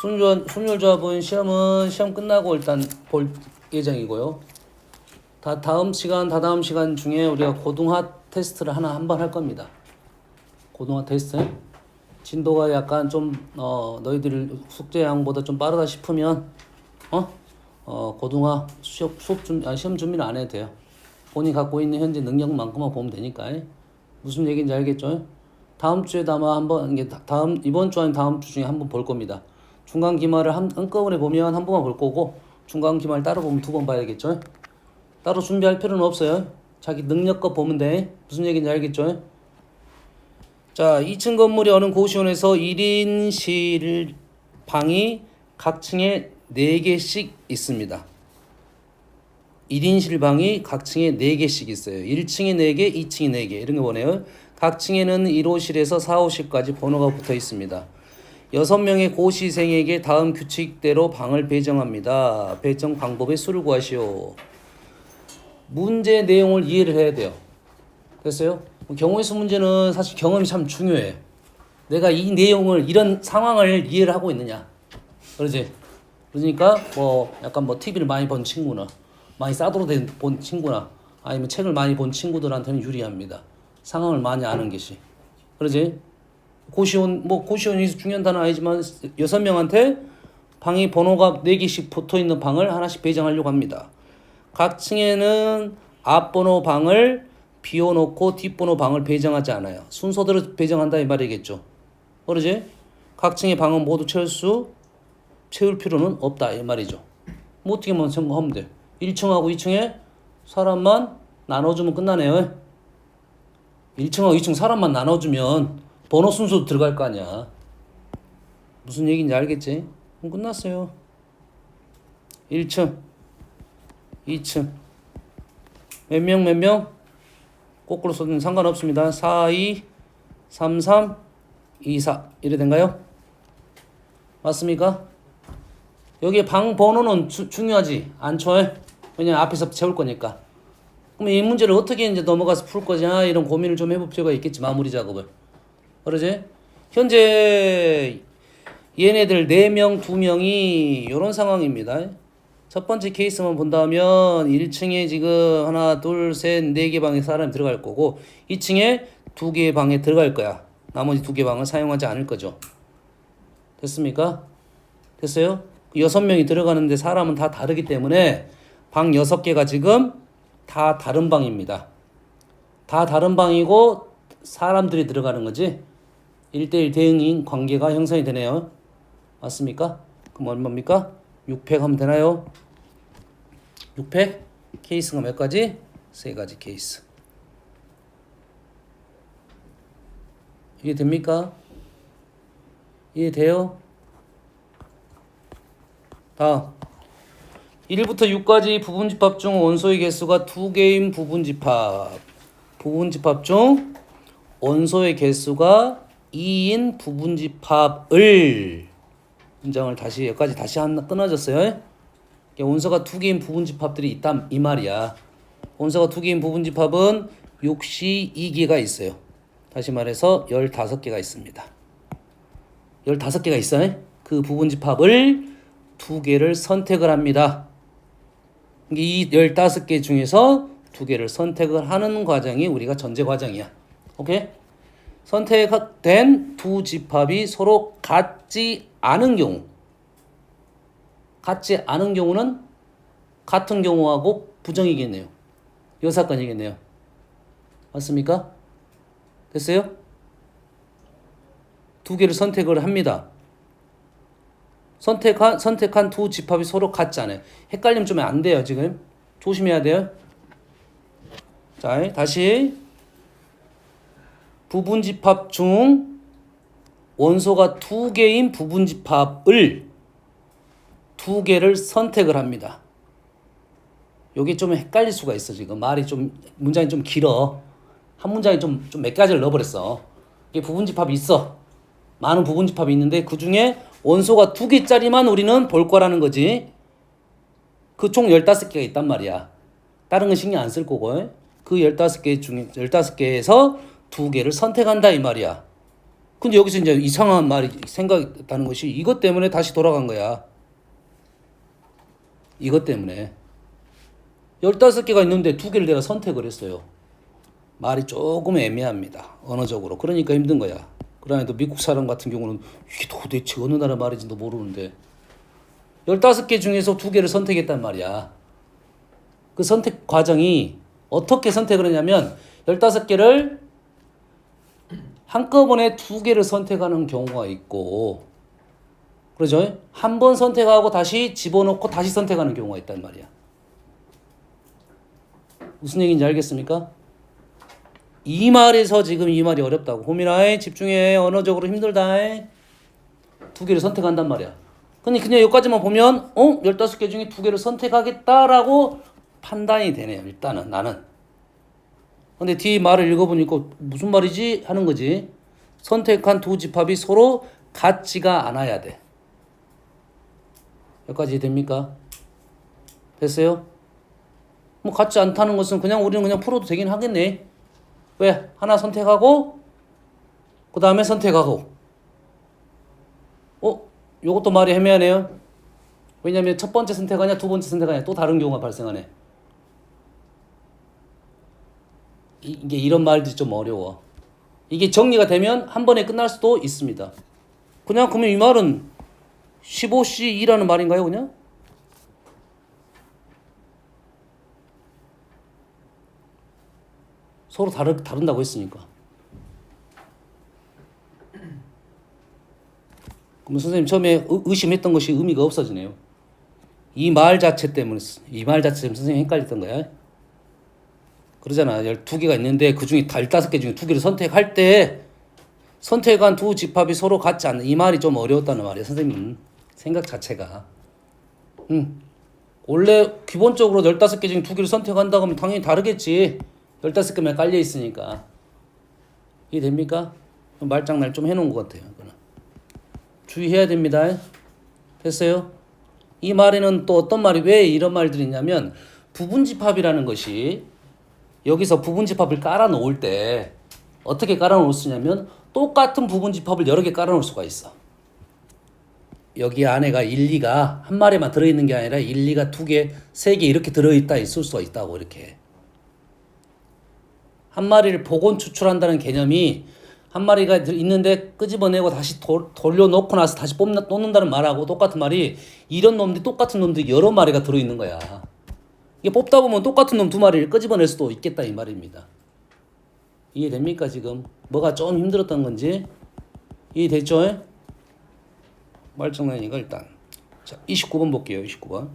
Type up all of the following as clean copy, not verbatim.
순율조합은 시험 끝나고 일단 볼 예정이고요. 다다음 시간 중에 우리가 고등화 테스트를 한번 할 겁니다. 고등화 테스트. 진도가 약간 좀 너희들 숙제 양보다 좀 빠르다 싶으면 고등화 시험 준비는 안 해도 돼요. 본인이 갖고 있는 현재 능력만큼만 보면 되니까. 무슨 얘기인지 알겠죠? 다음 주에 아마 한번 이번 주 아닌 다음 주 중에 한번 볼 겁니다. 중간 기말을 한꺼번에 보면 한 번만 볼 거고 중간 기말 따로 보면 두 번 봐야겠죠? 따로 준비할 필요는 없어요. 자기 능력껏 보면 돼. 무슨 얘기인지 알겠죠? 자, 2층 건물이 어느 고시원에서 1인실 방이 각 층에 4개씩 있습니다. 1인실 방이 각 층에 4개씩 있어요. 1층에 4개, 2층에 4개 이런 거 보네요. 각 층에는 1호실에서 4호실까지 번호가 붙어 있습니다. 6명의 고시생에게 다음 규칙대로 방을 배정합니다. 배정 방법의 수를 구하시오. 문제 내용을 이해를 해야 돼요. 됐어요? 경우의 수 문제는 사실 경험이 참 중요해. 내가 이 내용을 이런 상황을 이해를 하고 있느냐. 그러지? 그러니까 약간 TV를 많이 본 친구나 많이 싸돌아다닌 본 친구나 아니면 책을 많이 본 친구들한테는 유리합니다. 상황을 많이 아는 것이. 그러지? 고시원이 중요한 단어는 아니지만 6명한테 방이 번호가 4개씩 붙어있는 방을 하나씩 배정하려고 합니다. 각 층에는 앞번호 방을 비워놓고 뒷번호 방을 배정하지 않아요. 순서대로 배정한다 이 말이겠죠. 그러지? 각 층의 방은 모두 채울 필요는 없다 이 말이죠. 어떻게만 생각하면 돼. 1층하고 2층에 사람만 나눠주면 끝나네요. 1층하고 2층 사람만 나눠주면 번호 순서도 들어갈 거 아니야. 무슨 얘기인지 알겠지? 그럼 끝났어요. 1층 2층 몇 명? 거꾸로 써도 상관없습니다. 4, 2, 3, 3, 2, 4 이래 된가요? 맞습니까? 여기 방 번호는 중요하지 않죠? 왜냐면 앞에서 채울 거니까. 그럼 이 문제를 어떻게 이제 넘어가서 풀 거냐 이런 고민을 좀 해볼 필요가 있겠지. 마무리 작업을. 그러지? 현재 얘네들 4명, 2명이 이런 상황입니다. 첫 번째 케이스만 본다면 1층에 지금 하나, 둘, 셋, 4개 방에 사람이 들어갈 거고 2층에 2개의 방에 들어갈 거야. 나머지 2개 방을 사용하지 않을 거죠. 됐습니까? 됐어요? 6명이 들어가는데 사람은 다 다르기 때문에 방 6개가 지금 다 다른 방입니다. 다 다른 방이고 사람들이 들어가는 거지. 1대1 대응인 관계가 형성이 되네요. 맞습니까? 그럼 얼마입니까? 600 하면 되나요? 600? 케이스가 몇 가지? 3가지 케이스. 이해 됩니까? 이해돼요? 다음 1부터 6까지 부분집합 중 원소의 개수가 2개인 부분집합. 부분집합 중 원소의 개수가 2인 부분집합을 문장을 여기까지 다시 끊어졌어요. 원소가 2개인 부분집합들이 있다 이 말이야. 원소가 2개인 부분집합은 6시 2개가 있어요. 다시 말해서 15개가 있습니다. 15개가 있어요. 그 부분집합을 2개를 선택을 합니다. 이 15개 중에서 2개를 선택을 하는 과정이 우리가 전제 과정이야. 오케이? 선택된 두 집합이 서로 같지 않은 경우. 같지 않은 경우는 같은 경우하고 부정이겠네요. 여사건이겠네요. 맞습니까? 됐어요? 2개를 선택을 합니다. 선택한 두 집합이 서로 같지 않아요. 헷갈리면 좀 안 돼요, 지금. 조심해야 돼요. 자, 다시. 부분집합 중 원소가 2개인 부분집합을 2개를 선택을 합니다. 여기 좀 헷갈릴 수가 있어, 지금. 문장이 좀 길어. 한 문장에 좀 몇 가지를 넣어버렸어. 이게 부분집합이 있어. 많은 부분집합이 있는데 그 중에 원소가 2개짜리만 우리는 볼 거라는 거지. 그 총 15개가 있단 말이야. 다른 건 신경 안 쓸 거고. 그 15개 중에 15개에서 2개를 선택한다 이 말이야. 근데 여기서 이제 이상한 말이 생각했다는 것이 이것 때문에 다시 돌아간 거야. 이것 때문에. 15개가 있는데 2개를 내가 선택을 했어요. 말이 조금 애매합니다. 언어적으로. 그러니까 힘든 거야. 그러나 또 미국 사람 같은 경우는 이게 도대체 어느 나라 말인지도 모르는데 15개 중에서 2개를 선택했단 말이야. 그 선택 과정이 어떻게 선택을 했냐면 15개를 한꺼번에 2개를 선택하는 경우가 있고 그러죠? 한 번 선택하고 다시 집어넣고 다시 선택하는 경우가 있단 말이야. 무슨 얘기인지 알겠습니까? 이 말에서 지금 이 말이 어렵다고. 호민아 집중해. 언어적으로 힘들다. 2개를 선택한단 말이야. 근데 그냥 여기까지만 보면 15개 중에 2개를 선택하겠다라고 판단이 되네요. 일단은 나는. 근데 뒤 말을 읽어보니까 무슨 말이지? 하는 거지. 선택한 두 집합이 서로 같지가 않아야 돼. 여기까지 됩니까? 됐어요? 뭐 같지 않다는 것은 그냥 우리는 그냥 풀어도 되긴 하겠네. 왜? 하나 선택하고 그 다음에 선택하고 요것도 말이 애매하네요. 왜냐면 첫 번째 선택하냐 두 번째 선택하냐 또 다른 경우가 발생하네. 이게 이런 말들이 좀 어려워. 이게 정리가 되면 한 번에 끝날 수도 있습니다. 그러면 이 말은 15C2라는 말인가요 그냥? 서로 다른다고 했으니까. 그럼 선생님 처음에 의심했던 것이 의미가 없어지네요. 이 말 자체 때문에 선생님 헷갈렸던 거야. 그러잖아. 12개가 있는데 그 중에 15개 중에 2개를 선택할 때 선택한 두 집합이 서로 같지 않는 이 말이 좀 어려웠다는 말이야. 선생님 생각 자체가. 원래 기본적으로 15개 중에 2개를 선택한다고 하면 당연히 다르겠지. 15개만 깔려 있으니까. 이해됩니까? 말장난 좀 해놓은 것 같아요. 주의해야 됩니다. 됐어요? 이 말에는 또 어떤 말이 왜 이런 말들이 있냐면 부분집합이라는 것이 여기서 부분집합을 깔아 놓을 때 어떻게 깔아 놓을 수 있냐면 똑같은 부분집합을 여러 개 깔아 놓을 수가 있어. 여기 안에가 1, 2가 한 마리만 들어있는 게 아니라 1, 2가 2개, 3개 이렇게 들어있다 있을 수가 있다고 이렇게. 한 마리를 복원 추출한다는 개념이 한 마리가 있는데 끄집어내고 다시 돌려놓고 나서 다시 뽑는다는 말하고 똑같은 말이 이런 놈들이 똑같은 놈들이 여러 마리가 들어있는 거야. 이게 뽑다 보면 똑같은 놈 2마리를 끄집어낼 수도 있겠다 이 말입니다. 이해됩니까 지금? 뭐가 좀 힘들었던 건지 이해됐죠? 말장난이니까 일단 자 29번 볼게요. 29번.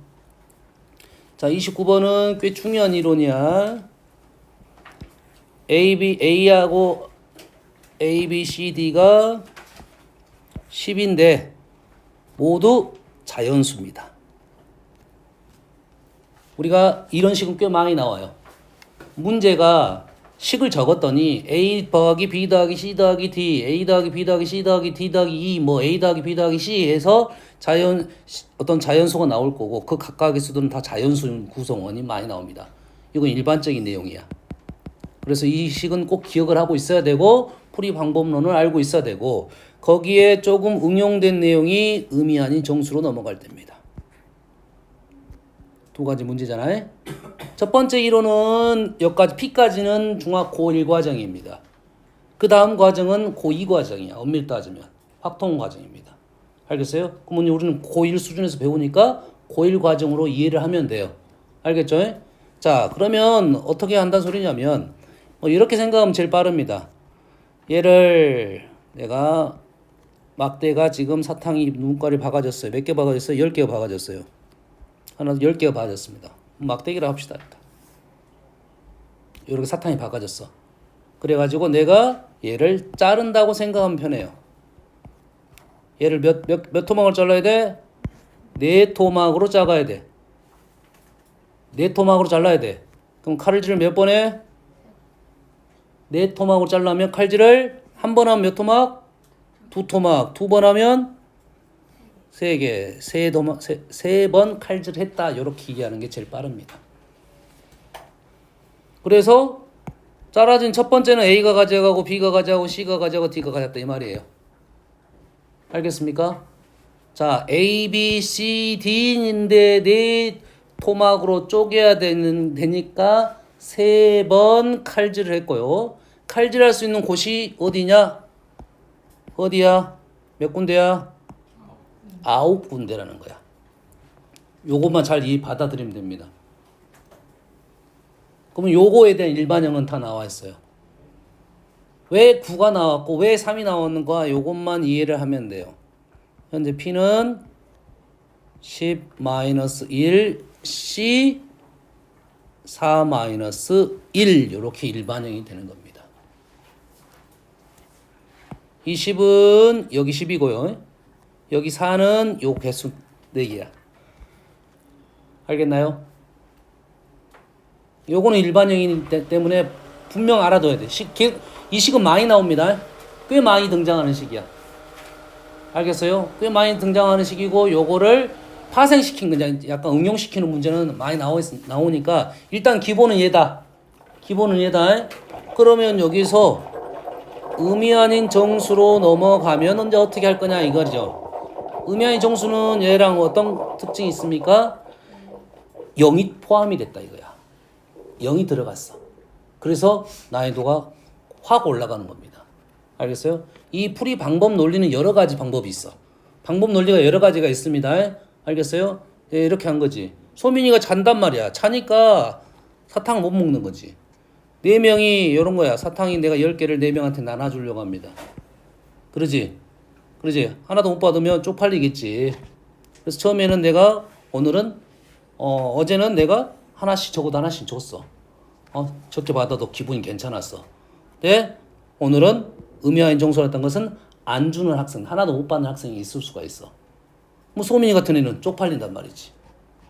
자 29번은 꽤 중요한 이론이야. A하고 A, B, C, D가 10인데 모두 자연수입니다. 우리가 이런 식은 꽤 많이 나와요. 문제가 식을 적었더니 A 더하기 B 더하기 C 더하기 D, A 더하기 B 더하기 C 더하기 D 더하기 E, 뭐 A 더하기 B 더하기 C 해서 어떤 자연수가 나올 거고 그 각각의 수들은 다 자연수 구성원이 많이 나옵니다. 이건 일반적인 내용이야. 그래서 이 식은 꼭 기억을 하고 있어야 되고 풀이 방법론을 알고 있어야 되고 거기에 조금 응용된 내용이 의미 아닌 정수로 넘어갈 때입니다. 두 가지 문제잖아요. 첫 번째 이론은 여기까지 P까지는 중학 고1 과정입니다. 그 다음 과정은 고2 과정이야. 엄밀히 따지면 확통 과정입니다. 알겠어요? 그러면 우리는 고1 수준에서 배우니까 고1 과정으로 이해를 하면 돼요. 알겠죠? 자 그러면 어떻게 한다는 소리냐면 이렇게 생각하면 제일 빠릅니다. 얘를 내가 막대가 지금 사탕이 눈깔이 박아졌어요. 몇 개 박아졌어요? 10개가 박아졌어요. 하나 10개가 박아졌습니다. 막대기라 합시다. 이렇게 사탕이 박아졌어. 그래가지고 내가 얘를 자른다고 생각하면 편해요. 얘를 몇 토막을 잘라야 돼? 4토막으로 작아야 돼. 4토막으로 잘라야 돼. 그럼 칼질을 몇 번 해? 4토막으로 잘라면 칼질을 한 번 하면 몇 토막? 2토막. 2번 하면 3개. 3번 칼질했다. 이렇게 얘기하는 게 제일 빠릅니다. 그래서 잘라진 첫 번째는 A가 가져가고 B가 가져가고 C가 가져가고 D가 가져갔다 이 말이에요. 알겠습니까? 자, A, B, C, D인데 네 토막으로 쪼개야 되니까 3번 칼질을 했고요. 칼질할 수 있는 곳이 어디냐? 어디야? 몇 군데야? 9군데라는 거야. 요것만 잘 받아들이면 됩니다. 그러면 요거에 대한 일반형은 다 나와 있어요. 왜 9가 나왔고 왜 3이 나왔는가 요것만 이해를 하면 돼요. 현재 P는 10-1, C 4-1 이렇게 일반형이 되는 겁니다. 이 10은 여기 10이고요. 여기 4는 요 개수 4개야. 알겠나요? 요거는 일반형이기 때문에 분명 알아둬야 돼. 이 식은 많이 나옵니다. 꽤 많이 등장하는 식이야. 알겠어요? 꽤 많이 등장하는 식이고 요거를 파생시킨 그냥 약간 응용시키는 문제는 많이 나오니까 일단 기본은 얘다. 기본은 얘다. 그러면 여기서 의미 아닌 정수로 넘어가면 이제 어떻게 할 거냐 이거죠. 의미 아닌 정수는 얘랑 어떤 특징이 있습니까? 0이 포함이 됐다 이거야. 0이 들어갔어. 그래서 난이도가 확 올라가는 겁니다. 알겠어요? 이 풀이 방법 논리는 여러 가지 방법이 있어. 방법 논리가 여러 가지가 있습니다. 알겠어요? 예, 이렇게 한 거지. 소민이가 잔단 말이야. 자니까 사탕 못 먹는 거지. 4명이 이런 거야. 사탕이 내가 10개를 4명한테 나눠주려고 합니다. 그러지? 그러지? 하나도 못 받으면 쪽팔리겠지. 그래서 처음에는 내가 오늘은 어제는 내가 하나씩 적어도 하나씩 줬어. 적게 받아도 기분이 괜찮았어. 근데 오늘은 의미아닌 정수였던 것은 안 주는 학생, 하나도 못 받는 학생이 있을 수가 있어. 뭐 소민이 같은 애는 쪽팔린단 말이지.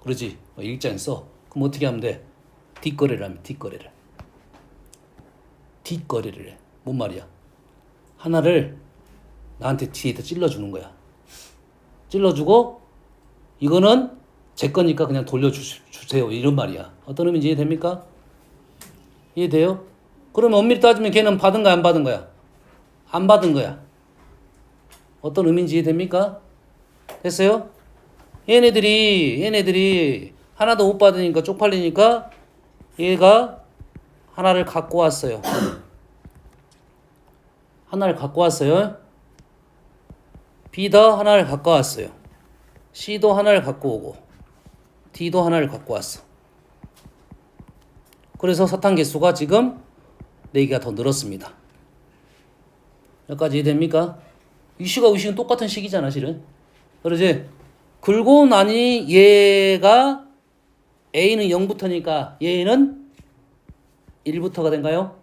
그러지? 일장 써. 그럼 어떻게 하면 돼? 뒷거래를 하면 뒷거래를. 뒷거래를 해. 뭔 말이야? 하나를 나한테 뒤에다 찔러주는 거야. 찔러주고 이거는 제 거니까 그냥 돌려주세요. 이런 말이야. 어떤 의미인지 이해됩니까? 이해돼요? 그러면 엄밀히 따지면 걔는 받은 거야 안 받은 거야? 안 받은 거야. 어떤 의미인지 이해됩니까? 됐어요? 얘네들이 하나도 못 받으니까 쪽팔리니까 얘가 하나를 갖고 왔어요. 하나를 갖고 왔어요. B도 하나를 갖고 왔어요. C도 하나를 갖고 오고 D도 하나를 갖고 왔어. 그래서 사탕 개수가 지금 4개가 더 늘었습니다. 여기까지 이해됩니까? 이 식은 똑같은 식이잖아 실은. 그러지? 그리고 나니 얘가 A는 0부터니까 얘는 1부터가 된가요?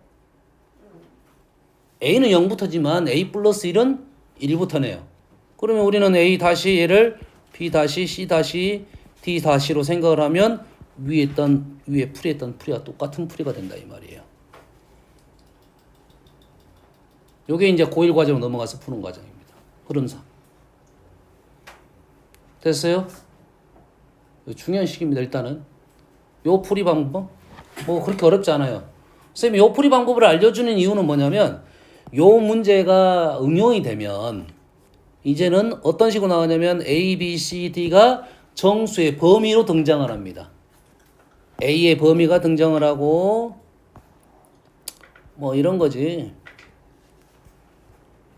A는 0부터지만 A 플러스 1은 1부터네요. 그러면 우리는 A 다시 얘를 B 다시 C 다시 D 다시로 생각을 하면 위에 풀이했던 풀이와 똑같은 풀이가 된다 이 말이에요. 요게 이제 고1 과정으로 넘어가서 푸는 과정입니다. 흐름상. 됐어요? 중요한 식입니다. 일단은 요 풀이 방법 뭐 그렇게 어렵지 않아요. 선생님이 요 풀이 방법을 알려주는 이유는 뭐냐면 요 문제가 응용이 되면 이제는 어떤 식으로 나오냐면 A, B, C, D가 정수의 범위로 등장을 합니다. A의 범위가 등장을 하고 뭐 이런 거지.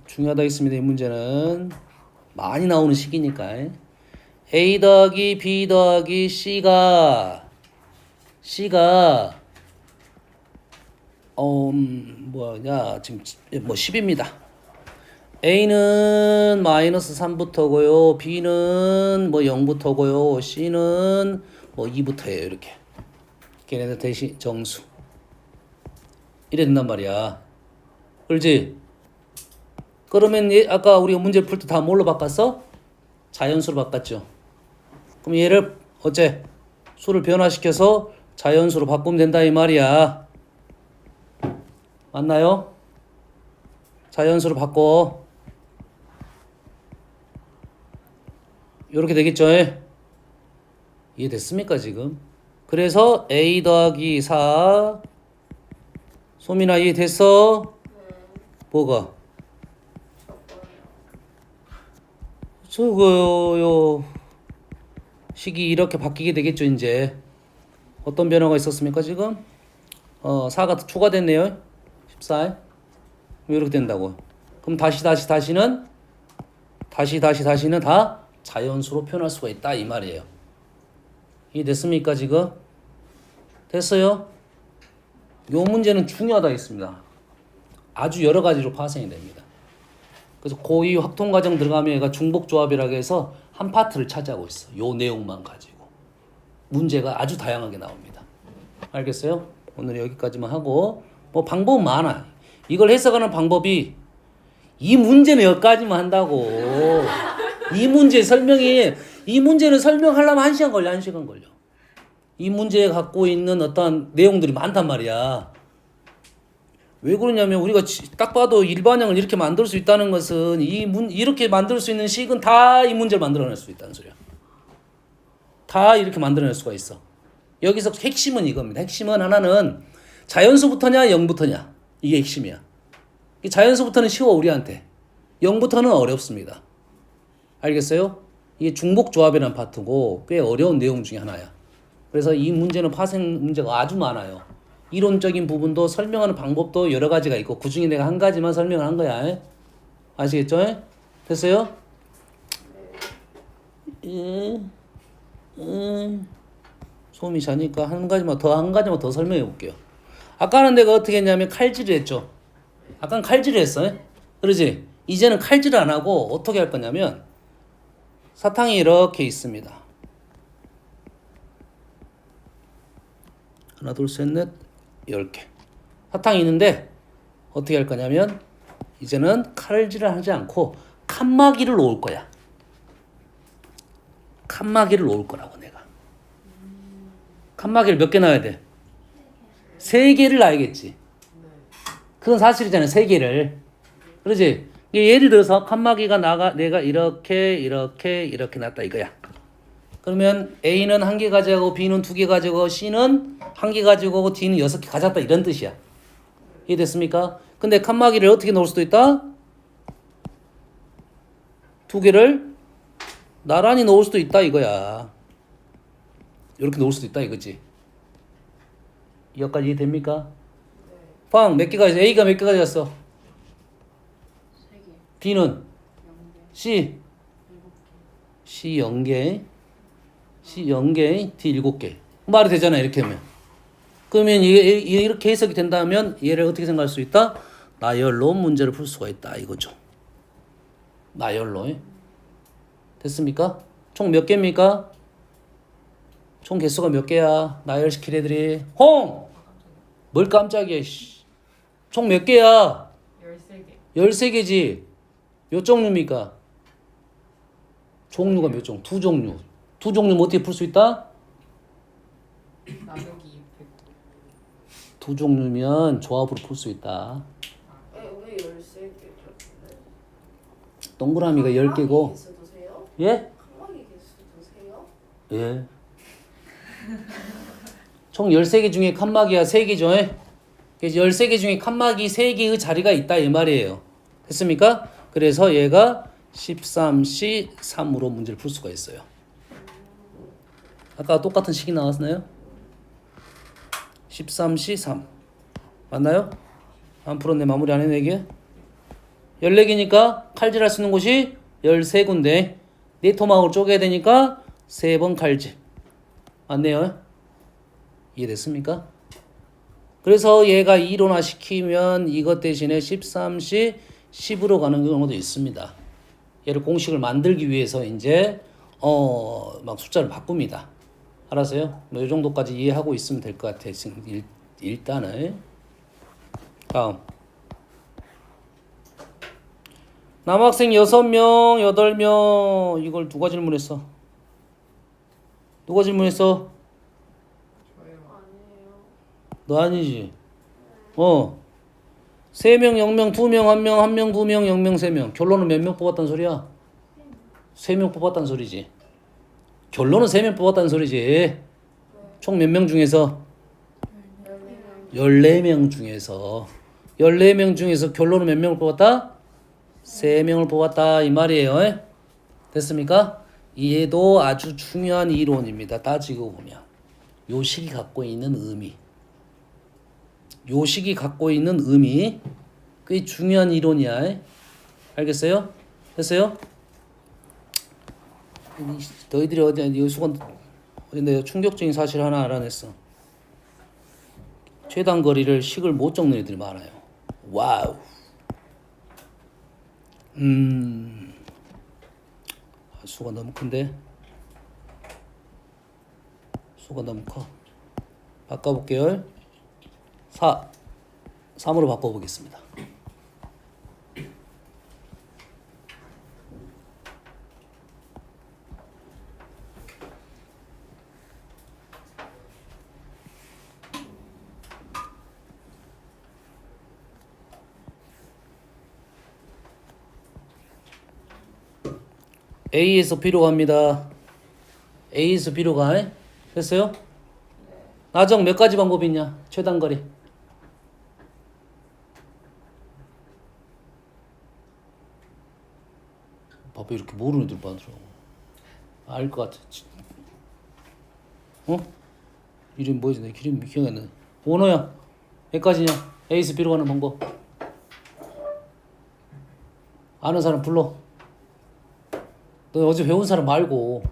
중요하다 했습니다. 이 문제는 많이 나오는 식이니까 A 더하기 B 더하기 C가 뭐냐 지금 뭐 10입니다. A는 마이너스 3부터고요. B는 뭐 0부터고요. C는 뭐 2부터예요. 이렇게. 걔네들 대신 정수. 이래 된단 말이야. 그렇지? 그러면 아까 우리가 문제 풀 때 다 뭘로 바꿨어? 자연수로 바꿨죠. 그럼 얘를 어째? 수를 변화시켜서 자연수로 바꾸면 된다 이 말이야. 맞나요? 자연수로 바꿔. 이렇게 되겠죠? 이해됐습니까 지금? 그래서 A 더하기 4 소민아 이해됐어? 뭐가? 저거요 식이 이렇게 바뀌게 되겠죠. 이제 어떤 변화가 있었습니까 지금? 4가 추가됐네요. 14. 왜 이렇게 된다고? 그럼 다시는 다 자연수로 표현할 수가 있다 이 말이에요. 이해 됐습니까 지금? 됐어요? 요 문제는 중요하다 했습니다. 아주 여러 가지로 파생이 됩니다. 그래서 고2 확통과정 들어가면 얘가 중복조합이라고 해서 한 파트를 차지하고 있어. 요 내용만 가지고. 문제가 아주 다양하게 나옵니다. 알겠어요? 오늘 여기까지만 하고 뭐 방법은 많아. 이걸 해석하는 방법이 이 문제는 여기까지만 한다고. 이 문제는 설명하려면 1시간 걸려. 1시간 걸려. 이 문제에 갖고 있는 어떤 내용들이 많단 말이야. 왜 그러냐면 우리가 딱 봐도 일반형을 이렇게 만들 수 있다는 것은 이렇게 만들 수 있는 식은 다 이 문제를 만들어낼 수 있다는 소리야. 다 이렇게 만들어낼 수가 있어. 여기서 핵심은 이겁니다. 핵심은 하나는 자연수부터냐 0부터냐 이게 핵심이야. 자연수부터는 쉬워 우리한테. 0부터는 어렵습니다. 알겠어요? 이게 중복조합이라는 파트고 꽤 어려운 내용 중에 하나야. 그래서 이 문제는 파생 문제가 아주 많아요. 이론적인 부분도 설명하는 방법도 여러 가지가 있고 그 중에 내가 한 가지만 설명을 한 거야. 아시겠죠? 됐어요? 소음이 자니까 한 가지만 더 설명해 볼게요. 아까는 내가 어떻게 했냐면 칼질을 했죠. 아까는 칼질을 했어. 그러지? 이제는 칼질을 안 하고 어떻게 할 거냐면 사탕이 이렇게 있습니다. 하나, 둘, 셋, 넷, 10개. 사탕이 있는데 어떻게 할 거냐면 이제는 칼질을 하지 않고 칸막이를 놓을 거야. 칸막이를 놓을 거라고 내가. 칸막이를 몇 개 놔야 돼? 3개를 놔야겠지. 그건 사실이잖아요. 3개를. 그러지? 예를 들어서 칸막이가 내가 이렇게 놨다 이거야. 그러면 A는 1개 가져가고 B는 2개 가져가고 C는 1개 가져가고 D는 6개 가져갔다 이런 뜻이야. 이해됐습니까? 근데 칸막이를 어떻게 놓을 수도 있다? 2개를 나란히 놓을 수도 있다 이거야. 이렇게 놓을 수도 있다 이거지. 여기까지 이해됩니까? 팡! 몇 개 가져갔어? A가 몇 개 가져갔어? 3개. B는? 0개. C 0개. C 0개, D 7개. 말이 되잖아, 이렇게 하면. 그러면 이렇게 해석이 된다면 얘를 어떻게 생각할 수 있다? 나열로 문제를 풀 수가 있다, 이거죠. 나열로. 됐습니까? 총 몇 개입니까? 총 개수가 몇 개야? 나열시킬 애들이. 홍! 뭘 깜짝이야, 씨. 총 몇 개야? 13개. 13개지. 몇 종류입니까? 종류가 몇 종? 2종류. 2종류면 어떻게 풀 수 있다? 나누기 100. 2종류면 조합으로 풀 수 있다. 왜 13개죠? 동그라미가 10개고. 개수도 세요? 예? 칸막이 개수도 세요? 예. 총 13개 중에 칸막이가 3개죠. 그래서 13개 중에 칸막이 3개의 자리가 있다 이 말이에요. 됐습니까? 그래서 얘가 13C3으로 문제를 풀 수가 있어요. 아까 똑같은 식이 나왔나요? 13C3 맞나요? 안 풀었네. 마무리 안 했네 이게. 14개니까 칼질할 수 있는 곳이 13군데 4토막으로 쪼개야 되니까 3번 칼질 맞네요. 이해됐습니까? 그래서 얘가 이론화 시키면 이것 대신에 13C 10으로 가는 경우도 있습니다. 얘를 공식을 만들기 위해서 이제 막 숫자를 바꿉니다. 알았어요? 뭐 이 정도까지 이해하고 있으면 될 것 같아요. 일단은 다음 남학생 6명, 8명 이걸 누가 질문했어? 누가 질문했어? 저요. 아니에요. 너 아니지? 3명, 0명, 2명, 1명, 1명, 2명, 0명, 3명. 결론은 몇 명 뽑았단 소리야? 3명 뽑았단 소리지. 결론은 3명 뽑았다는 소리지. 총 몇 명 중에서? 14명 중에서. 14명 중에서 결론은 몇 명을 뽑았다? 3명을 뽑았다 이 말이에요. 됐습니까? 얘도 아주 중요한 이론입니다. 따지고 보면 요식이 갖고 있는 의미, 요식이 갖고 있는 의미 꽤 중요한 이론이야. 알겠어요? 됐어요? 너희들이 어제 여수건 내가 충격적인 사실 하나 알아냈어. 최단 거리를 식을 못 적는 애들이 많아요. 와우. 수가 너무 큰데? 수가 너무 커. 바꿔볼게요. 3으로 바꿔보겠습니다. A에서 B로 갑니다. A에서 B로 가. 됐어요? 나정 몇 가지 방법이 있냐? 최단거리. 봐봐, 이렇게 모르는 애들 많더라. 알 것 같아. 어? 이름 뭐지? 내 이름 기억이 안 나. 원호야, 몇 가지냐? A에서 B로 가는 방법. 아는 사람 불러. 너 어제 배운 사람 말고.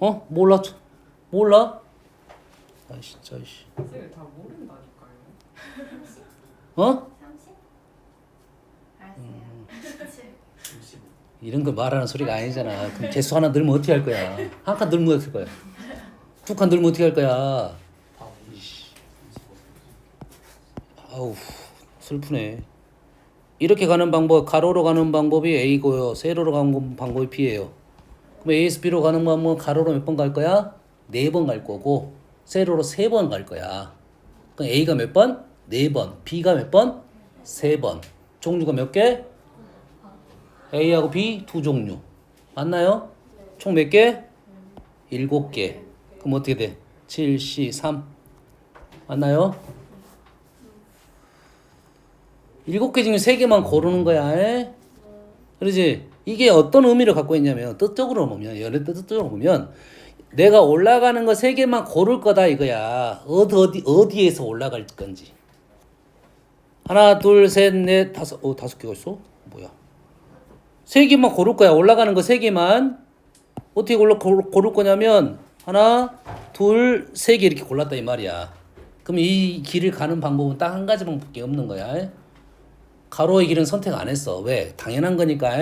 어? 몰라? 몰라? 아 진짜 씨. 선생님 다 모른다니까요. 어? 30? 알았어요. 이런 거 말하는 소리가 아니잖아. 그럼 개수 하나 늘면 어떻게 할 거야? 한 칸 늘면 어떻게 할 거야? 두 칸 늘면 어떻게 할 거야? 아우 슬프네. 이렇게 가는 방법, 가로로 가는 방법이 A고요. 세로로 가는 방법이 B예요. 그럼 A에서 B로 가는 방법은 가로로 몇 번 갈 거야? 4번 갈 거고 세로로 3번 갈 거야. 그럼 A가 몇 번? 4번. B가 몇 번? 3번. 종류가 몇 개? A하고 B 두 종류. 맞나요? 총 몇 개? 7개. 그럼 어떻게 돼? 7, C, 3. 맞나요? 7개 중에 3개만 고르는 거야. 에? 그러지? 이게 어떤 의미를 갖고 있냐면 뜻적으로 보면 연애 뜻적으로 보면 내가 올라가는 거 3개만 고를 거다 이거야. 어디에서 올라갈 건지. 하나, 둘, 셋, 넷, 다섯. 5개가 있어? 뭐야? 3개만 고를 거야. 올라가는 거 3개만. 어떻게 고를 거냐면 하나, 둘, 3개 이렇게 골랐다 이 말이야. 그럼 이 길을 가는 방법은 딱 한 가지 방법밖에 없는 거야. 가로의 길은 선택 안 했어. 왜? 당연한 거니까.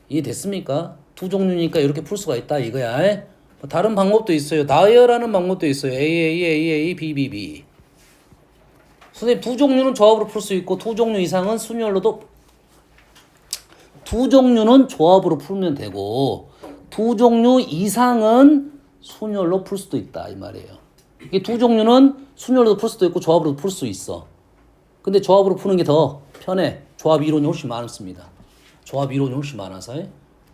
이해됐습니까? 두 종류니까 이렇게 풀 수가 있다 이거야. 다른 방법도 있어요. 나열하는 방법도 있어요. A, B, B, B. 선생님 두 종류는 조합으로 풀 수 있고 두 종류 이상은 순열로도 두 종류는 조합으로 풀면 되고 두 종류 이상은 순열로 풀 수도 있다 이 말이에요. 이게 두 종류는 순열로도 풀 수도 있고 조합으로도 풀 수 있어. 근데 조합으로 푸는 게 더 편해. 조합 이론이 훨씬 많습니다. 조합 이론이 훨씬 많아서.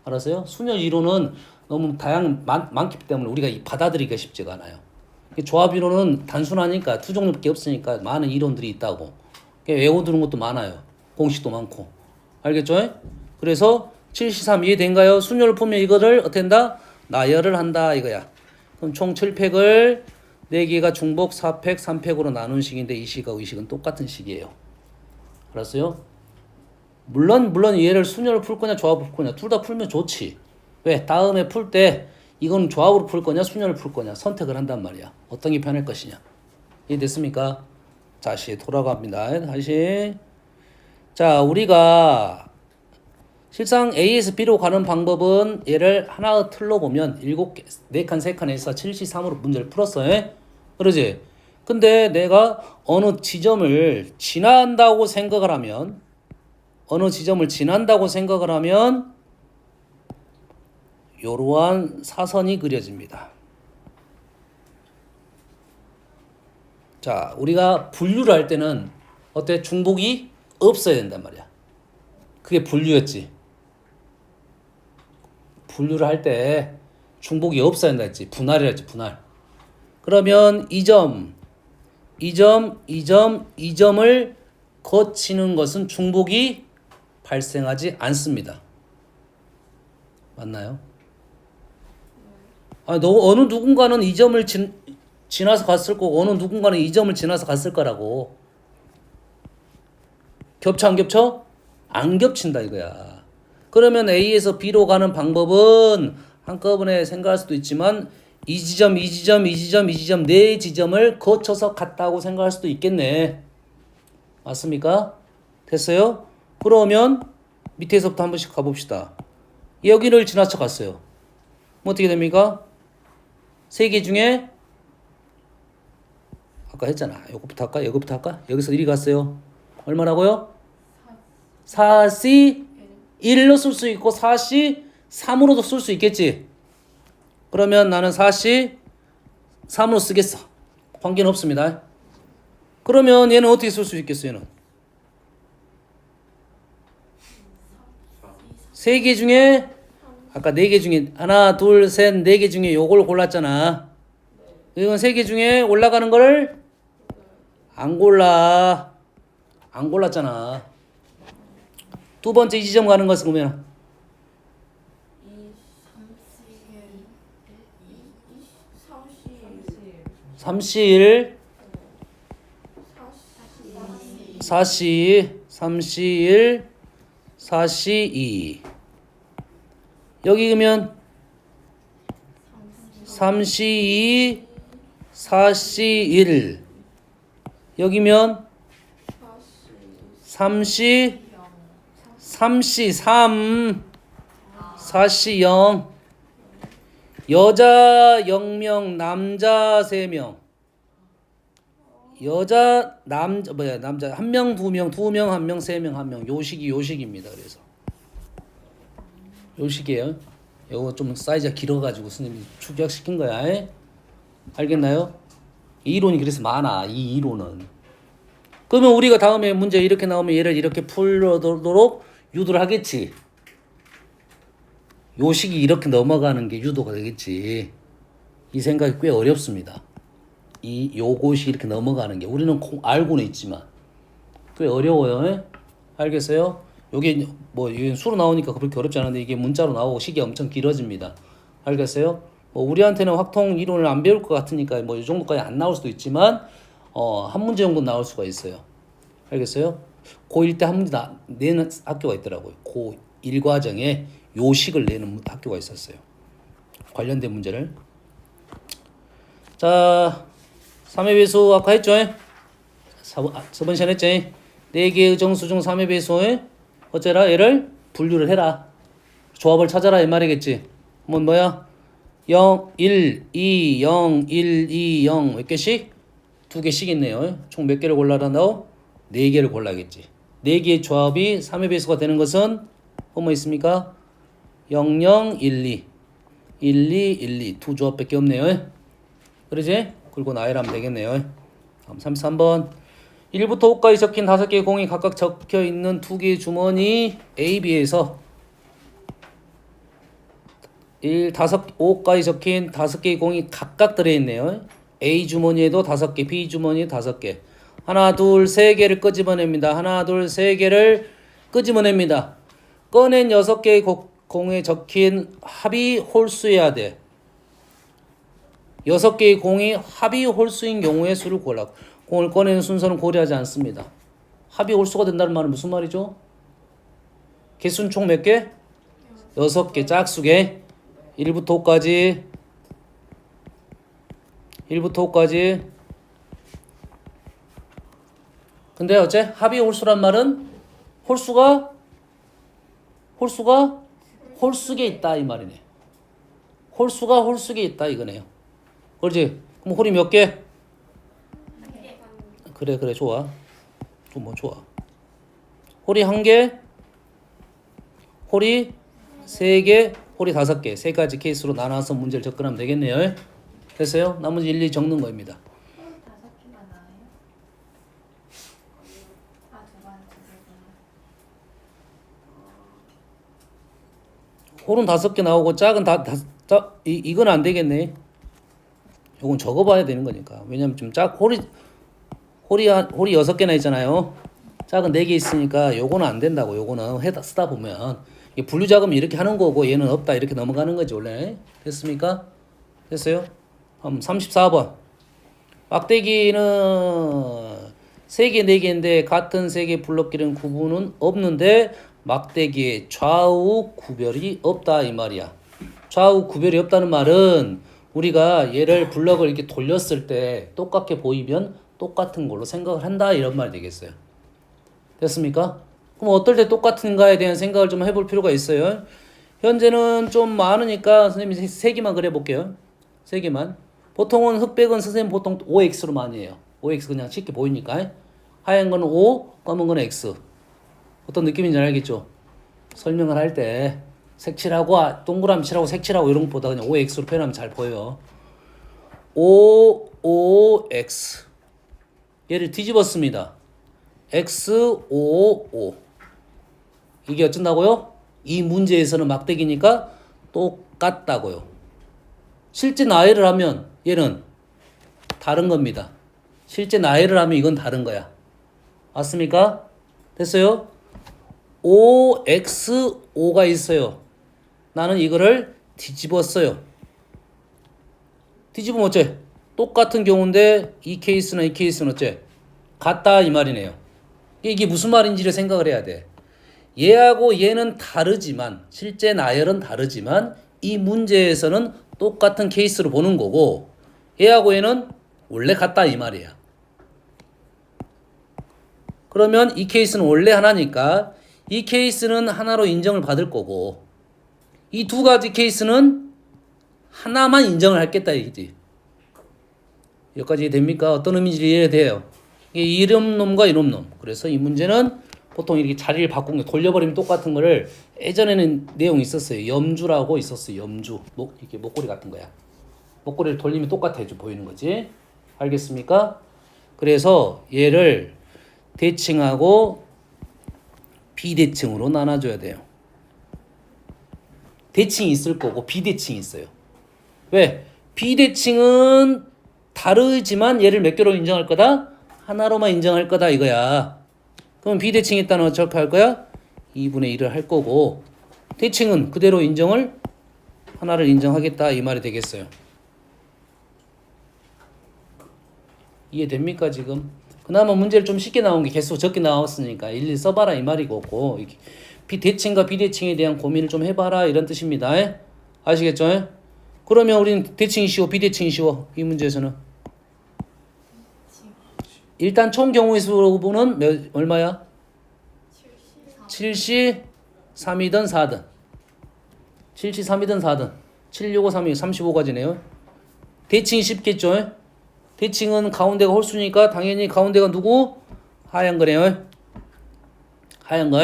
알았어요? 순열 이론은 너무 많기 때문에 우리가 받아들이기가 쉽지가 않아요. 조합 이론은 단순하니까 두 종류밖에 없으니까 많은 이론들이 있다고. 외워두는 것도 많아요. 공식도 많고. 알겠죠? 그래서 7C3 이해된가요? 순열을 풀면 이거를 어떻게 한다? 나열을 한다 이거야. 그럼 총 7팩을 4개가 중복 4팩, 3팩으로 나눈 식인데 이 식하고 이 식은 똑같은 식이에요. 알았어요? 물론 얘를 순열을 풀 거냐 조합으로 풀 거냐 둘 다 풀면 좋지. 왜? 다음에 풀 때 이건 조합으로 풀 거냐 순열을 풀 거냐 선택을 한단 말이야. 어떤 게 편할 것이냐. 이해됐습니까? 다시 돌아갑니다. 다시. 자, 우리가 실상 A에서 B로 가는 방법은 얘를 하나 틀로 보면 7개, 4칸, 3칸에서 7C3으로 문제를 풀었어요. 그러지? 근데 내가 어느 지점을 지난다고 생각을 하면 이러한 사선이 그려집니다. 자, 우리가 분류를 할 때는 어때? 중복이 없어야 된단 말이야. 그게 분류였지. 분류를 할 때 중복이 없어야 된다 했지. 분할이라 했지. 분할. 그러면 이 점을 거치는 것은 중복이 발생하지 않습니다. 맞나요? 아, 어느 누군가는 이 점을 지나서 갔을 거고 어느 누군가는 이 점을 지나서 갔을 거라고. 겹쳐 안 겹쳐? 안 겹친다 이거야. 그러면 A에서 B로 가는 방법은 한꺼번에 생각할 수도 있지만 이 지점, 이 지점, 이 지점, 이 지점 네 지점을 거쳐서 갔다고 생각할 수도 있겠네. 맞습니까? 됐어요? 그러면 밑에서부터 한 번씩 가봅시다. 여기를 지나쳐 갔어요. 뭐 어떻게 됩니까? 세 개 중에 아까 했잖아. 요거부터 할까? 여기부터 할까? 여기서 1이 갔어요. 얼마라고요? 4C 1로 쓸 수 있고 4C 3으로도 쓸 수 있겠지. 그러면 나는 4C 3으로 쓰겠어. 관계는 없습니다. 그러면 얘는 어떻게 쓸 수 있겠어? 얘는 세 개 중에 아까 네 개 중에 하나 둘 셋 네 개 중에 요걸 골랐잖아. 이건 세 개 중에 올라가는 거를 안 골랐잖아. 두 번째 이 지점 가는 것은 그러면 3C1 4C 3C1 4C2 여기 그러면 3C2 4C1 여기면 3C 3C3 4C0 여자 0명 남자 3명 여자 남자 남자 1명 2명 2명 1명 3명 1명 요식입니다. 그래서 요식이에요. 요거 좀 사이즈가 길어가지고 스님이 축약시킨 거야. 에? 알겠나요? 이 이론이 그래서 많아. 이 이론은. 그러면 우리가 다음에 문제 이렇게 나오면 얘를 이렇게 풀도록 유도를 하겠지. 요식이 이렇게 넘어가는 게 유도가 되겠지. 이 생각이 꽤 어렵습니다. 요것이 이렇게 넘어가는 게 우리는 알고는 있지만 꽤 어려워요. 에? 알겠어요? 요게 이게 수로 나오니까 그렇게 어렵지 않은데 이게 문자로 나오고 식이 엄청 길어집니다. 알겠어요? 우리한테는 확통 이론을 안 배울 것 같으니까 이 정도까지 안 나올 수도 있지만 한 문제 정도 나올 수가 있어요. 알겠어요? 고1 때 한 문제 내는 학교가 있더라고요. 고1 과정에 요식을 내는 학교가 있었어요. 관련된 문제를. 자, 3의 배수 아까 했죠? 4번 시간 했죠? 4개의 정수 중 3의 배수에 어째라? 얘를 분류를 해라. 조합을 찾아라 이 말이겠지. 뭐야? 0, 1, 2, 0, 1, 2, 0 몇 개씩? 2개씩 있네요. 총 몇 개를 골라라고? 4개를 골라야겠지. 4개의 조합이 3의 배수가 되는 것은 뭐 있습니까? 0, 0, 1, 2 1, 2, 1, 2 두 조합밖에 없네요. 그러지? 그리고 나열하면 되겠네요. 다음 33번 1부터 5까지 적힌 5개의 공이 각각 적혀 있는 2개의 주머니 A, B에서 5까지 적힌 5개의 공이 각각 들어있네요. A 주머니에도 5개, B 주머니에 5개. 하나, 둘, 세 개를 끄집어냅니다. 하나, 둘, 세 개를 끄집어냅니다. 꺼낸 6개의 공에 적힌 합이 홀수여야 돼. 6개의 공이 합이 홀수인 경우의 수를 골라. 공을 꺼내는 순서는 고려하지 않습니다. 합이 홀수가 된다는 말은 무슨 말이죠? 개수는 총 몇 개? 6개, 짝수개. 1부터 5까지. 1부터 5까지. 근데 어째? 합이 홀수란 말은 홀수가 홀수게 있다 이 말이네. 홀수가 홀수게 있다 이거네요. 그렇지? 그럼 홀이 몇 개? 그래 좋아. 좋아. 홀이 1개, 홀이 3개, 홀이 5개. 3가지 케이스로 나눠서 문제를 접근하면 되겠네요. 됐어요? 나머지 일일이 적는 겁니다. 홀은 5개 나오고 짝은 이건 안 되겠네. 이건 적어봐야 되는 거니까. 왜냐면 좀 홀이 6개나 있잖아요. 짝은 4개 있으니까 요거는 안 된다고. 요거는 쓰다 보면 이게 분류작업이 이렇게 하는 거고 얘는 없다 이렇게 넘어가는 거지 원래. 됐습니까? 됐어요? 34번. 막대기는 3개, 4개인데 같은 3개 블럭끼리는 구분은 없는데 막대기에 좌우 구별이 없다 이 말이야. 좌우 구별이 없다는 말은 우리가 얘를 블럭을 이렇게 돌렸을 때 똑같게 보이면 똑같은 걸로 생각을 한다 이런 말이 되겠어요. 됐습니까? 그럼 어떨 때 똑같은가에 대한 생각을 좀 해볼 필요가 있어요. 현재는 좀 많으니까 선생님이 3개만 그려볼게요. 3개만. 보통은 흑백은 선생님 보통 OX로 많이 해요. OX 그냥 쉽게 보이니까. 하얀 거는 O, 검은 거는 X. 어떤 느낌인지 알겠죠? 설명을 할 때 색칠하고 동그라미 칠하고 색칠하고 이런 것보다 그냥 OX로 표현하면 잘 보여요. OX. 얘를 뒤집었습니다. XOO. 이게 어쩐다고요? 이 문제에서는 막대기니까 똑같다고요. 실제 나열을 하면 얘는 다른 겁니다. 실제 나열을 하면 이건 다른 거야. 맞습니까? 됐어요? OXO가 있어요. 나는 이거를 뒤집었어요. 뒤집으면 어째? 똑같은 경우인데 이 케이스나 이 케이스는 어째? 같다 이 말이네요. 이게 무슨 말인지를 생각을 해야 돼. 얘하고 얘는 다르지만 실제 나열은 다르지만 이 문제에서는 똑같은 케이스로 보는 거고 얘하고 얘는 원래 같다 이 말이야. 그러면 이 케이스는 원래 하나니까 이 케이스는 하나로 인정을 받을 거고 이 두 가지 케이스는 하나만 인정을 하겠다 이거지. 여기까지 됩니까? 어떤 의미인지 이해가 돼요. 이게 이름놈과 이놈놈. 그래서 이 문제는 보통 이렇게 자리를 바꾼 게 돌려버리면 똑같은 거를 예전에는 내용이 있었어요. 염주라고 있었어요. 염주. 이렇게 목걸이 같은 거야. 목걸이를 돌리면 똑같아져 보이는 거지. 알겠습니까? 그래서 얘를 대칭하고 비대칭으로 나눠줘야 돼요. 대칭이 있을 거고 비대칭이 있어요. 왜? 비대칭은 다르지만 얘를 몇 개로 인정할 거다? 하나로만 인정할 거다 이거야. 그럼 비대칭이 있다는 어떻게 할 거야? 2분의 1을 할 거고 대칭은 그대로 인정을 하나를 인정하겠다 이 말이 되겠어요. 이해됩니까 지금? 그나마 문제를 좀 쉽게 나온 게 개수 적게 나왔으니까 일일이 써봐라 이 말이고 대칭과 비대칭에 대한 고민을 좀 해봐라 이런 뜻입니다. 아시겠죠? 그러면 우리는 대칭이 쉬워 비대칭이 쉬워 이 문제에서는 일단 총 경우의 수는 얼마야? 7시 3이든 4든 7시 3이든 4든 7, 6, 5, 3이 35가지네요. 대칭이 쉽겠죠? 대칭은 가운데가 홀수니까 당연히 가운데가 누구? 하얀 거네요. 하얀 거.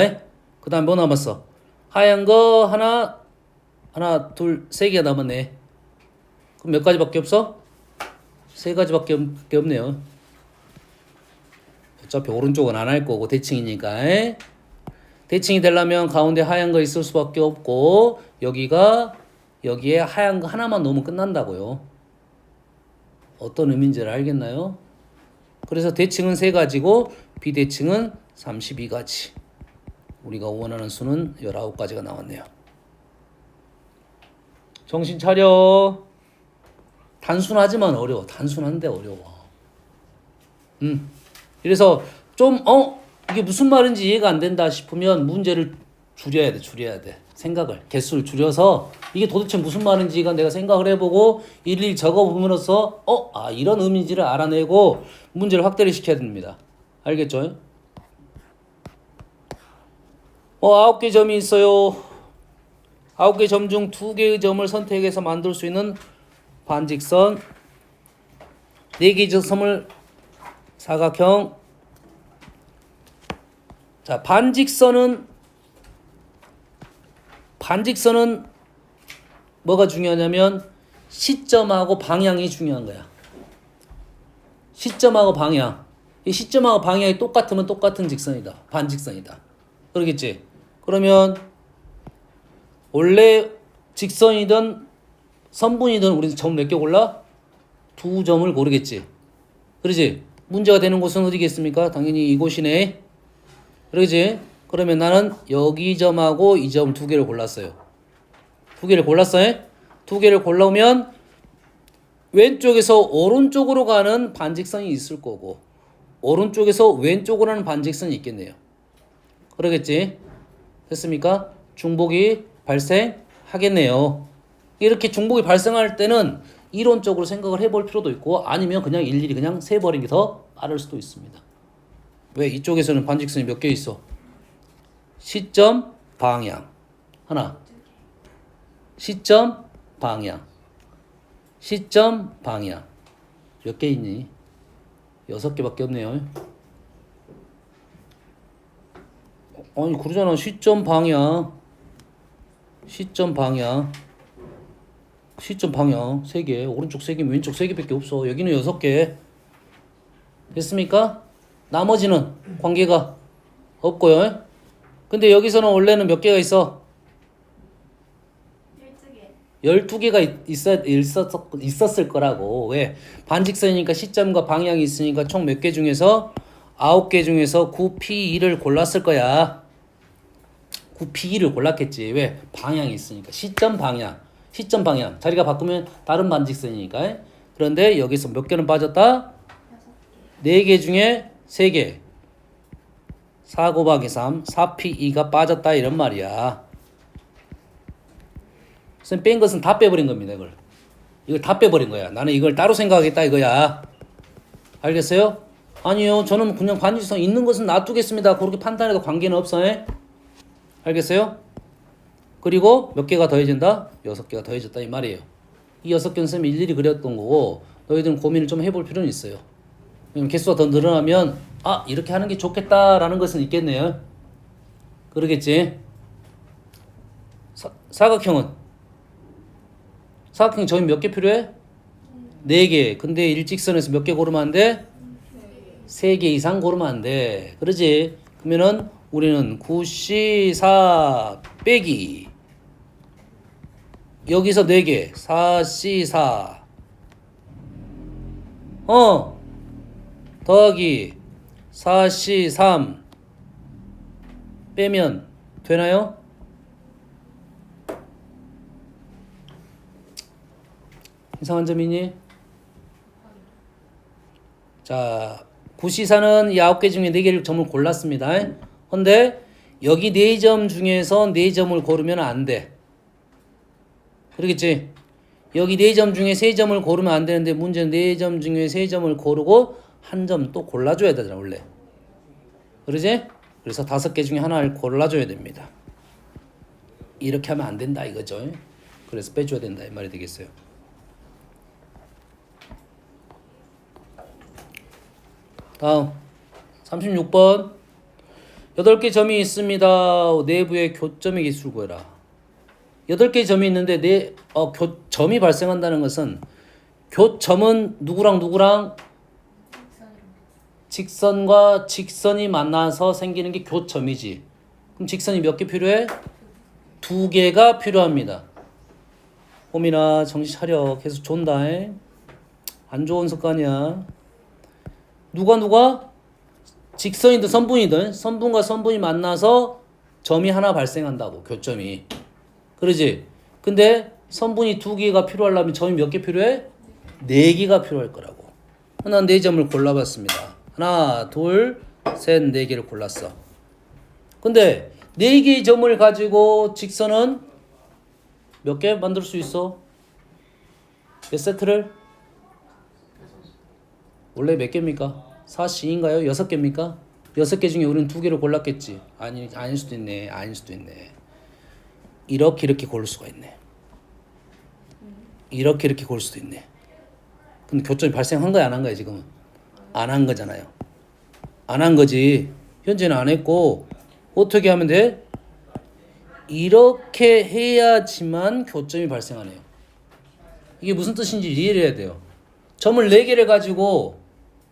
그 다음 뭐 남았어? 하얀 거 하나, 둘, 3개가 남았네. 그럼 몇 가지밖에 없어? 3가지밖에 없네요. 어차피 오른쪽은 안 할 거고 대칭이니까. 대칭이 되려면 가운데 하얀 거 있을 수밖에 없고 여기에 하얀 거 하나만 넣으면 끝난다고요. 어떤 의미인지를 알겠나요? 그래서 대칭은 3가지고 비대칭은 32가지. 우리가 원하는 수는 19가지가 나왔네요. 정신 차려. 단순하지만 어려워. 단순한데 어려워. 그래서 좀 이게 무슨 말인지 이해가 안 된다 싶으면 문제를 줄여야 돼. 생각을 개수를 줄여서 이게 도대체 무슨 말인지가 내가 생각을 해보고 일일이 적어보면서 이런 의미인지를 알아내고 문제를 확대를 시켜야 됩니다. 알겠죠? 9개 점이 있어요. 9개 점 중 2개의 점을 선택해서 만들 수 있는 반직선 4개의 점을 사각형. 자, 반직선은 뭐가 중요하냐면 시점하고 방향이 중요한 거야. 시점하고 방향. 이 시점하고 방향이 똑같으면 똑같은 직선이다. 반직선이다. 그러겠지? 그러면 원래 직선이든 선분이든 우리는 점 몇 개 골라? 2점을 고르겠지. 그러지? 문제가 되는 곳은 어디겠습니까? 당연히 이곳이네. 그러지? 그러면 나는 여기 점하고 이 점 두 개를 골랐어요. 두 개를 골랐어요? 두 개를 골라오면 왼쪽에서 오른쪽으로 가는 반직선이 있을 거고 오른쪽에서 왼쪽으로 가는 반직선이 있겠네요. 그러겠지? 됐습니까? 중복이 발생하겠네요. 이렇게 중복이 발생할 때는 이론적으로 생각을 해볼 필요도 있고 아니면 그냥 일일이 그냥 세버린 게 더 빠를 수도 있습니다. 왜? 이쪽에서는 반직선이 몇 개 있어? 시점, 방향 하나, 시점, 방향, 시점, 방향 몇 개 있니? 6개밖에 없네요. 아니 그러잖아. 시점, 방향, 시점, 방향, 시점, 방향 3개, 오른쪽 3개, 왼쪽 3개밖에 없어. 여기는 6개. 됐습니까? 나머지는 관계가 없고요. 근데 여기서는 원래는 몇 개가 있어? 12개가 있었을 거라고. 왜? 반직선이니까 시점과 방향이 있으니까 총 몇 개 중에서 9개 중에서 9P2를 골랐을 거야. 9P2를 골랐겠지. 왜? 방향이 있으니까. 시점 방향. 시점 방향. 자리가 바꾸면 다른 반직선이니까. 그런데 여기서 몇 개는 빠졌다? 4개 중에 3개. 4 곱하기 3, 4P2가 빠졌다 이런 말이야. 선생님 뺀 것은 다 빼버린 겁니다. 이걸 다 빼버린 거야. 나는 이걸 따로 생각하겠다 이거야. 알겠어요? 아니요. 저는 그냥 반직선 있는 것은 놔두겠습니다. 그렇게 판단해도 관계는 없어요. 알겠어요? 그리고 몇 개가 더해진다? 6개가 더해졌다 이 말이에요. 이 6개는 선생님이 일일이 그렸던 거고 너희들은 고민을 좀 해볼 필요는 있어요. 개수가 더 늘어나면 아 이렇게 하는 게 좋겠다라는 것은 있겠네요. 그러겠지? 사각형은? 사각형 점이 몇 개 필요해? 4개. 근데 일직선에서 몇 개 고르면 안 돼? 3개 이상 고르면 안 돼. 그러지? 그러면은 우리는 9C4 빼기 여기서 4개 4C4 더하기 4C3 빼면 되나요? 이상한 점이니? 자, 9C4는 이 9개 중에 4개를 점을 골랐습니다. 근데 여기 4점 중에서 4점을 고르면 안 돼. 그러겠지? 여기 4점 중에 3점을 고르면 안 되는데 문제는 4점 중에 3점을 고르고 한 점 또 골라줘야 되잖아 원래. 그러지? 그래서 5개 중에 하나를 골라줘야 됩니다. 이렇게 하면 안 된다 이거죠. 그래서 빼줘야 된다 이 말이 되겠어요. 다음 36번 8개 점이 있습니다. 내부의 교점의 개수를 구해라. 8개 점이 있는데 점이 발생한다는 것은 교점은 누구랑 누구랑 직선과 직선이 만나서 생기는 게 교점이지. 그럼 직선이 몇 개 필요해? 2개가 필요합니다. 호민아 정신 차려. 계속 존다. 안 좋은 습관이야. 누가? 직선이든 선분이든 선분과 선분이 만나서 점이 하나 발생한다고. 교점이. 그러지? 근데 선분이 2개가 필요하려면 점이 몇 개 필요해? 4개가 필요할 거라고. 난 4점을 골라봤습니다. 하나, 둘, 셋, 4개를 골랐어. 근데 4개의 점을 가지고 직선은 몇 개 만들 수 있어? 몇 세트를? 원래 몇 개입니까? 4C인가요? 6개입니까? 6개 중에 우리는 2개를 골랐겠지. 아닐 수도 있네. 아닐 수도 있네. 이렇게 고를 수가 있네. 이렇게 고를 수도 있네. 근데 교점이 발생한 거야 안 한 거야 지금은? 안 한 거잖아요. 안 한 거지. 현재는 안 했고 어떻게 하면 돼? 이렇게 해야지만 교점이 발생하네요. 이게 무슨 뜻인지 이해를 해야 돼요. 점을 4개를 가지고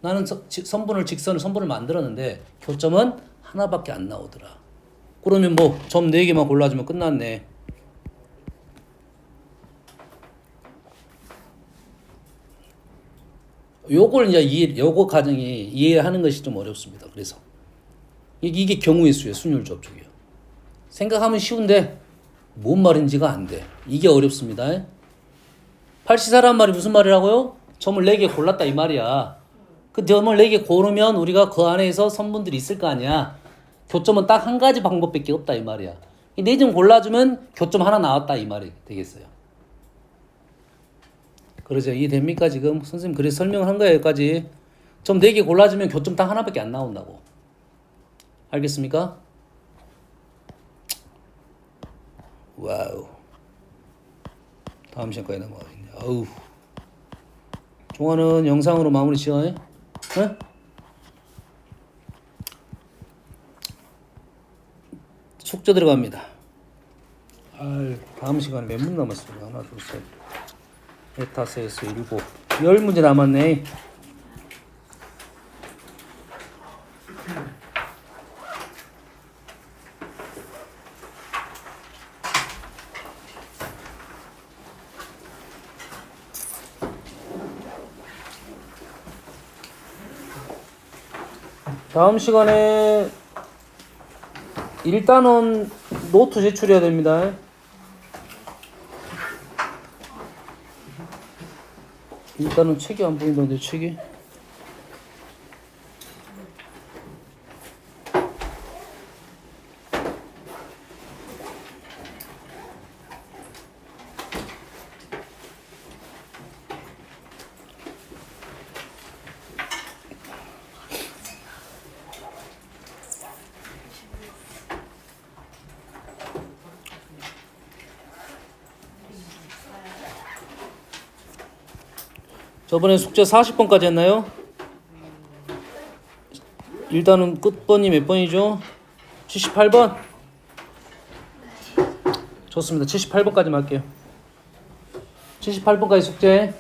나는 선분을 만들었는데 교점은 하나밖에 안 나오더라. 그러면 뭐 점 4개만 골라주면 끝났네. 요걸 이제 요거 과정이 이해하는 것이 좀 어렵습니다. 그래서 이게 경우의 수예요. 순율 접촉이요. 생각하면 쉬운데 뭔 말인지가 안 돼. 이게 어렵습니다. 팔시사란 말이 무슨 말이라고요? 점을 4개 골랐다 이 말이야. 그 점을 4개 고르면 우리가 그 안에서 선분들이 있을 거 아니야. 교점은 딱 한 가지 방법밖에 없다 이 말이야. 이 4점 골라주면 교점 하나 나왔다 이 말이 되겠어요. 그러죠. 이해됩니까 지금? 선생님 그래서 설명을 한 거예요 여기까지. 점 4개 골라주면 교점 딱 하나밖에 안 나온다고. 알겠습니까? 와우. 다음 시간까지 넘어가겠네. 아우. 종아는 영상으로 마무리 지어. 네? 숙제 들어갑니다. 다음 시간에 몇 문 남았습니다. 하나, 둘, 셋, 넷, 다섯, 여섯, 일곱, 10문제 남았네. 다음 시간에 일단은 노트 제출해야 됩니다. 일단은 책이 안 보인다는데 책이. 저번에 숙제 40번까지 했나요? 일단은 끝번이 몇 번이죠? 78번? 좋습니다. 78번까지만 할게요. 78번까지 숙제.